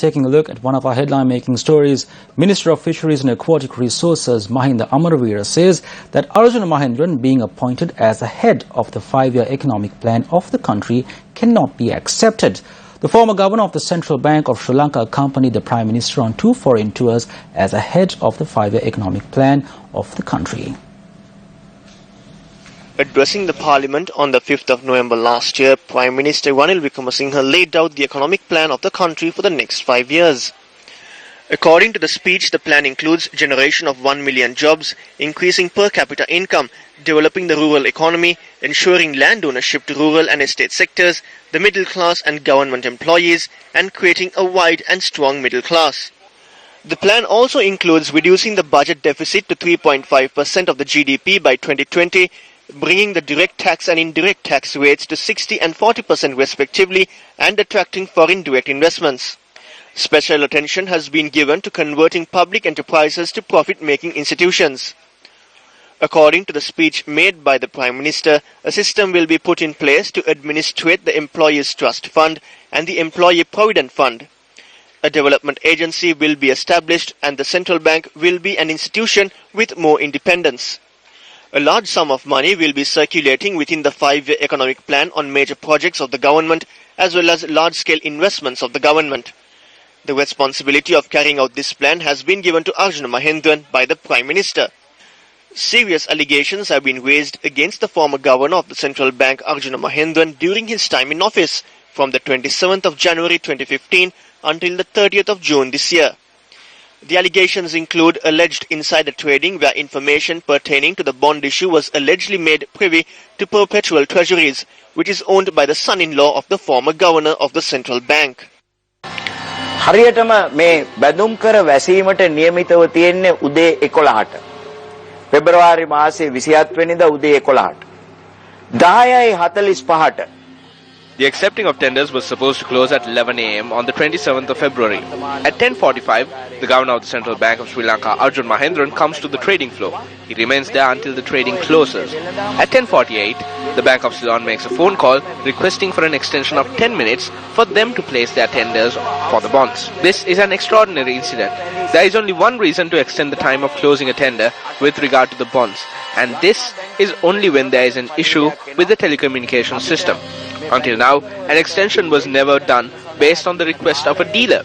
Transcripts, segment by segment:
Taking a look at one of our headline-making stories, Minister of Fisheries and Aquatic Resources Mahinda Amarveera says that Arjuna Mahendran being appointed as the head of the 5-year economic plan of the country cannot be accepted. The former governor of the Central Bank of Sri Lanka accompanied the Prime Minister on 2 foreign tours as a head of the 5-year economic plan of the country. Addressing the Parliament on the 5th of November last year, Prime Minister Ranil Wickremesinghe laid out the economic plan of the country for the next 5 years. According to the speech, the plan includes generation of 1 million jobs, increasing per capita income, developing the rural economy, ensuring land ownership to rural and estate sectors, the middle class and government employees, and creating a wide and strong middle class. The plan also includes reducing the budget deficit to 3.5% of the GDP by 2020, bringing the direct tax and indirect tax rates to 60% and 40% respectively, and attracting foreign direct investments. Special attention has been given to converting public enterprises to profit-making institutions. According to the speech made by the Prime Minister, a system will be put in place to administrate the Employees' Trust Fund and the Employee Provident Fund. A development agency will be established and the central bank will be an institution with more independence. A large sum of money will be circulating within the 5-year economic plan on major projects of the government as well as large-scale investments of the government. The responsibility of carrying out this plan has been given to Arjuna Mahendran by the Prime Minister. Serious allegations have been raised against the former governor of the Central Bank, Arjuna Mahendran, during his time in office from the 27th of January 2015 until the 30th of June this year. The allegations include alleged insider trading where information pertaining to the bond issue was allegedly made privy to perpetual treasuries, which is owned by the son-in-law of the former governor of the central bank. හරියටම මේ බැඳුම් කර වැසීමට නියමිතව තියෙන්නේ උදේ 11ට. පෙබරවාරි මාසයේ 27 වෙනිදා උදේ 11ට. 10:45ට. The accepting of tenders was supposed to close at 11 a.m. on the 27th of February. At 10:45, the governor of the Central Bank of Sri Lanka, Arjuna Mahendran, comes to the trading floor. He remains there until the trading closes. At 10:48, the Bank of Ceylon makes a phone call requesting for an extension of 10 minutes for them to place their tenders for the bonds. This is an extraordinary incident. There is only one reason to extend the time of closing a tender with regard to the bonds, and this is only when there is an issue with the telecommunications system. Until now, an extension was never done based on the request of a dealer.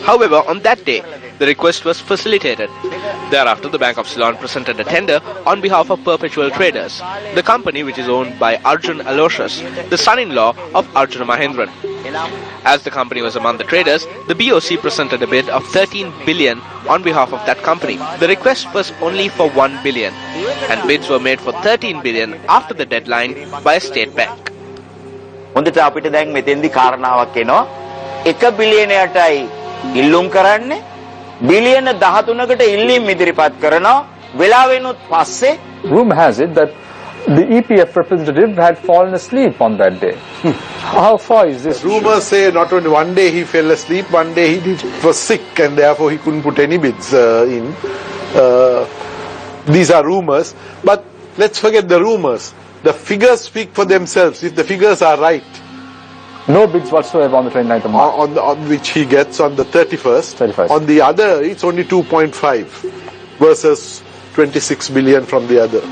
However, on that day, the request was facilitated. Thereafter, the Bank of Ceylon presented a tender on behalf of Perpetual Traders, the company which is owned by Arjun Aloysius, the son-in-law of Arjuna Mahendran. As the company was among the traders, the BOC presented a bid of 13 billion on behalf of that company. The request was only for 1 billion, and bids were made for 13 billion after the deadline by a state bank. හොඳට අපිට දැන් මෙතෙන්දි කාරණාවක් එනවා 1 බිලියනයටයි ඉල්ලුම් කරන්නේ බිලියන 13කට ඉල්ලීම් ඉදිරිපත් කරනවා වෙලාවෙනුත් පස්සේ Rumor has it that the EPF representative had fallen asleep on that day. How far is this? Rumors say not only one day he fell asleep, one day he was sick and therefore he couldn't put any bids in. These are rumors, but let's forget the rumors. The figures speak for themselves. If the figures are right, no bids whatsoever on the 29th of March. On which he gets on the 31st. On the other, it's only 2.5 versus 26 billion from the other.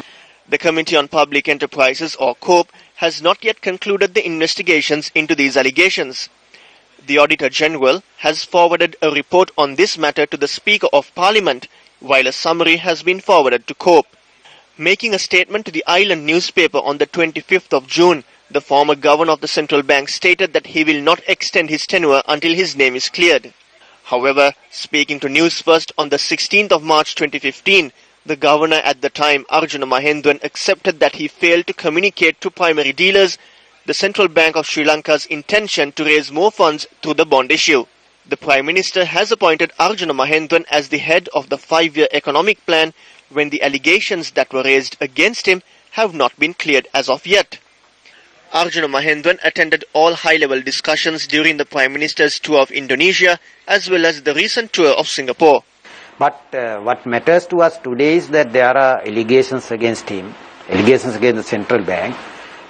The Committee on Public Enterprises, or COPE, has not yet concluded the investigations into these allegations. The Auditor General has forwarded a report on this matter to the Speaker of Parliament, while a summary has been forwarded to COPE. Making a statement to the Island newspaper on the 25th of June, the former governor of the central bank stated that he will not extend his tenure until his name is cleared. However, speaking to Newsfirst on the 16th of March 2015, the governor at the time, Arjuna Mahendran, accepted that he failed to communicate to primary dealers the Central Bank of Sri Lanka's intention to raise more funds through the bond issue. The Prime Minister has appointed Arjuna Mahendran as the head of the 5-year economic plan when the allegations that were raised against him have not been cleared as of yet. Arjuna Mahendran attended all high-level discussions during the Prime Minister's tour of Indonesia as well as the recent tour of Singapore. But what matters to us today is that there are allegations against him, allegations against the central bank,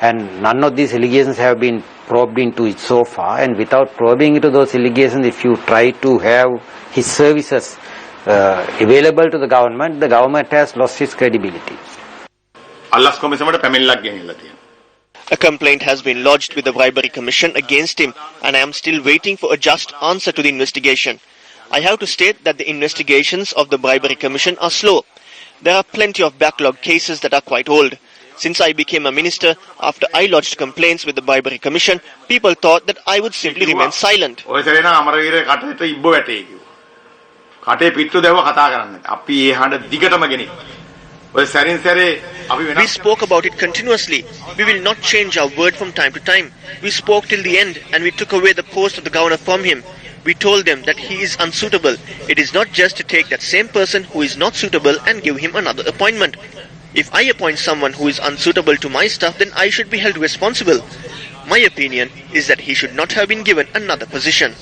and none of these allegations have been probed into it so far, and without probing into those allegations, if you try to have his services available to the government has lost its credibility. A complaint has been lodged with the Bribery Commission against him, and I am still waiting for a just answer to the investigation. I have to state that the investigations of the Bribery Commission are slow. There are plenty of backlog cases that are quite old. Since I became a minister, after I lodged complaints with the Bribery Commission, people thought that I would simply remain silent. We spoke about it continuously. We will not change our word from time to time. We spoke till the end, and we took away the post of the governor from him. We told them that he is unsuitable. It is not just to take that same person who is not suitable and give him another appointment. If I appoint someone who is unsuitable to my staff, then I should be held responsible. My opinion is that he should not have been given another position.